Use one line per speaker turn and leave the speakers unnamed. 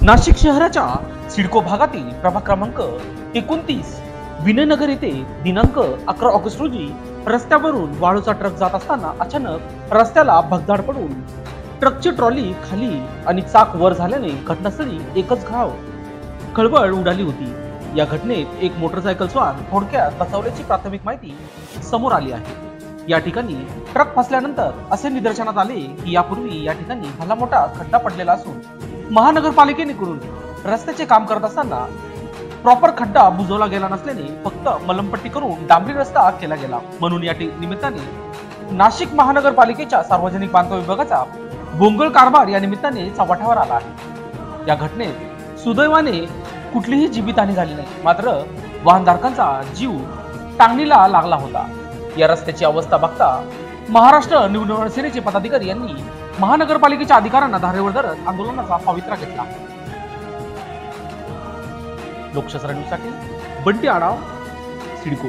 नाशिक शहराच्या सिडको भागातील प्रभाग क्रमांक 29 विनयनगर येथे दिनांक 11 ऑगस्ट रोजी रस्त्यावरून वाळूचा ट्रक जात असताना अचानक रस्त्याला भगदाड पडून ट्रकची ट्रॉली खाली आणि चाक वर झाल्याने घटनास्थळी एकच खळबळ उडाली होती। या घटनेत एक मोटरसायकल स्वार थोडक्यात बचावल्याची प्राथमिक माहिती समोर आली आहे। या ठिकाणी ट्रक फसल्यानंतर असे निदर्शनास आले की यापूर्वी या ठिकाणी भला मोठा खड्डा पडलेला असून महानगरपालिकेकडून रस्त्याचे काम करत असताना प्रॉपर खड्डा बुजवला गेला नसल्याने फक्त मलमपट्टी करून डांबरी रस्ता केला गेला। म्हणून या निमित्ताने नाशिक महानगरपालिकेच्या सार्वजनिक बांधकाम विभागाचा भोंगळ कारभार या निमित्ताने चव्हाट्यावर आला आहे। या घटनेत सुदैवाने कुठलीही जीवितहानी झाली नाही, मात्र वाहनधारकांचा जीव टांगणीला लागला होता। या रस्त्याची अवस्था बघता महाराष्ट्र नवनिर्माण सेनेचे पदाधिकारी यांनी महानगरपालिकेच्या अधिकाऱ्यांना धारेवर धरत आंदोलनाचा पवित्रा घेतला। लोकशास्त्र न्यूजसाठी बंटी आढाव, सिडको।